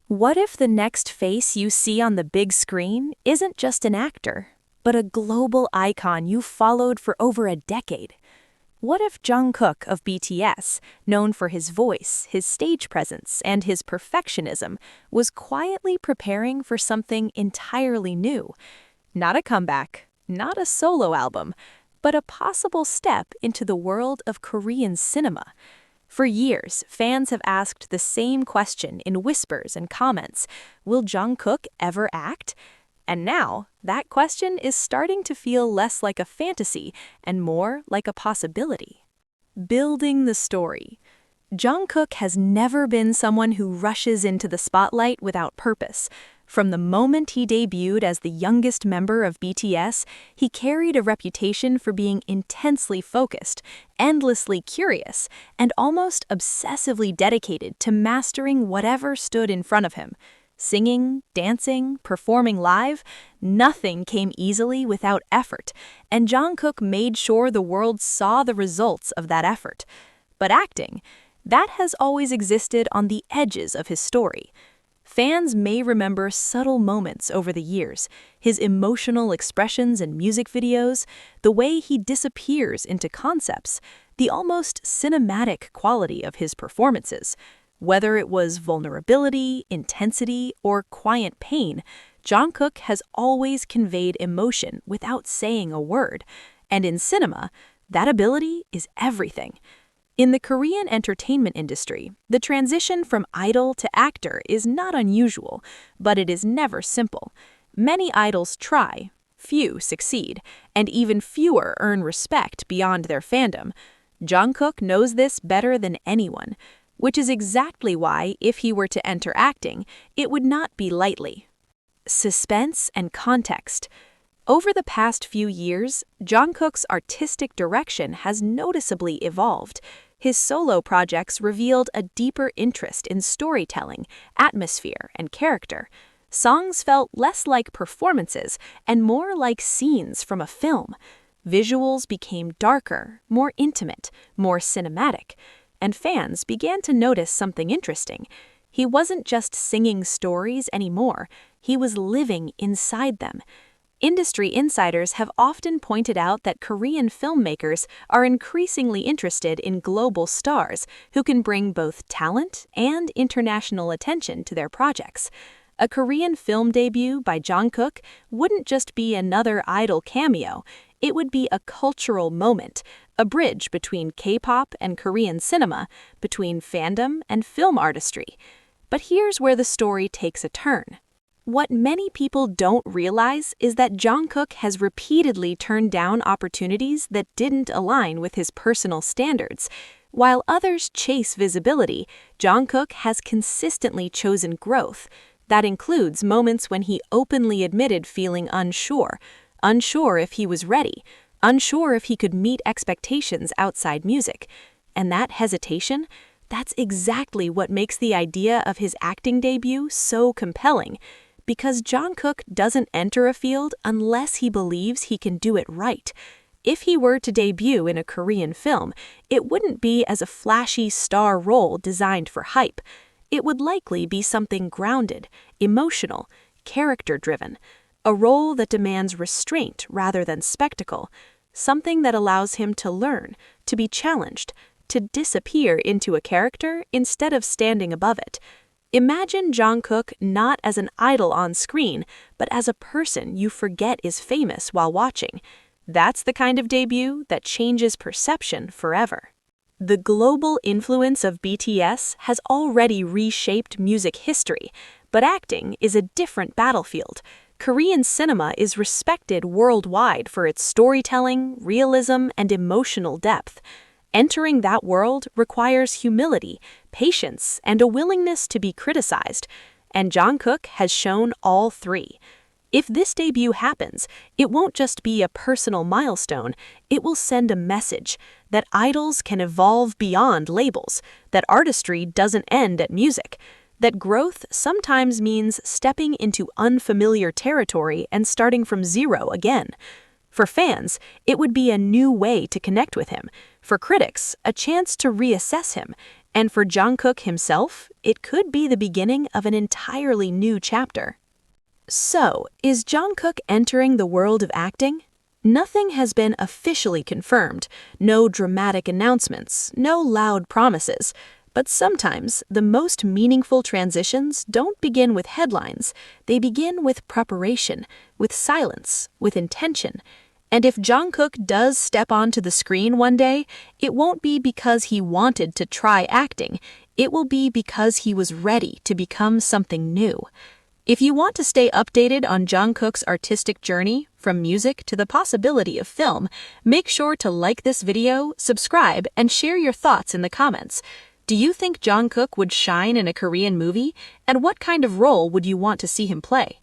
What if the next face you see on the big screen isn't just an actor, but a global icon you followed for over a decade? What if Jungkook of BTS, known for his voice, his stage presence, and his perfectionism, was quietly preparing for something entirely new? Not a comeback, not a solo album, but a possible step into the world of Korean cinema. For years, fans have asked the same question in whispers and comments: will Jungkook ever act? And now, that question is starting to feel less like a fantasy and more like a possibility. Building the story. Jungkook has never been someone who rushes into the spotlight without purpose. From the moment he debuted as the youngest member of BTS, he carried a reputation for being intensely focused, endlessly curious, and almost obsessively dedicated to mastering whatever stood in front of him. Singing, dancing, performing live, nothing came easily without effort, and Jungkook made sure the world saw the results of that effort. But acting, that has always existed on the edges of his story. Fans may remember subtle moments over the years, his emotional expressions in music videos, the way he disappears into concepts, the almost cinematic quality of his performances. Whether it was vulnerability, intensity, or quiet pain, Jungkook has always conveyed emotion without saying a word. And in cinema, that ability is everything. In the Korean entertainment industry, the transition from idol to actor is not unusual, but it is never simple. Many idols try, few succeed, and even fewer earn respect beyond their fandom. Jungkook knows this better than anyone, which is exactly why, if he were to enter acting, it would not be lightly. Suspense and context. Over the past few years, Jungkook's artistic direction has noticeably evolved. His solo projects revealed a deeper interest in storytelling, atmosphere, and character. Songs felt less like performances and more like scenes from a film. Visuals became darker, more intimate, more cinematic, and fans began to notice something interesting. He wasn't just singing stories anymore, he was living inside them. Industry insiders have often pointed out that Korean filmmakers are increasingly interested in global stars who can bring both talent and international attention to their projects. A Korean film debut by Jungkook wouldn't just be another idol cameo, it would be a cultural moment, a bridge between K-pop and Korean cinema, between fandom and film artistry. But here's where the story takes a turn. What many people don't realize is that Jungkook has repeatedly turned down opportunities that didn't align with his personal standards. While others chase visibility, Jungkook has consistently chosen growth. That includes moments when he openly admitted feeling unsure if he was ready, unsure if he could meet expectations outside music. And that hesitation, that's exactly what makes the idea of his acting debut so compelling. Because Jungkook doesn't enter a field unless he believes he can do it right. If he were to debut in a Korean film, it wouldn't be as a flashy star role designed for hype. It would likely be something grounded, emotional, character-driven, a role that demands restraint rather than spectacle, something that allows him to learn, to be challenged, to disappear into a character instead of standing above it. Imagine Jungkook not as an idol on screen, but as a person you forget is famous while watching. That's the kind of debut that changes perception forever. The global influence of BTS has already reshaped music history, but acting is a different battlefield. Korean cinema is respected worldwide for its storytelling, realism, and emotional depth. Entering that world requires humility, patience, and a willingness to be criticized, and Jungkook has shown all three. If this debut happens, it won't just be a personal milestone, it will send a message that idols can evolve beyond labels, that artistry doesn't end at music, that growth sometimes means stepping into unfamiliar territory and starting from zero again. For fans, it would be a new way to connect with him. For critics, a chance to reassess him. And for Jungkook himself, it could be the beginning of an entirely new chapter. So, is Jungkook entering the world of acting? Nothing has been officially confirmed, no dramatic announcements, no loud promises. But sometimes the most meaningful transitions don't begin with headlines, they begin with preparation, with silence, with intention. And if Jungkook does step onto the screen one day, it won't be because he wanted to try acting, it will be because he was ready to become something new. If you want to stay updated on Jungkook's artistic journey, from music to the possibility of film, make sure to like this video, subscribe, and share your thoughts in the comments. Do you think Jungkook would shine in a Korean movie? And what kind of role would you want to see him play?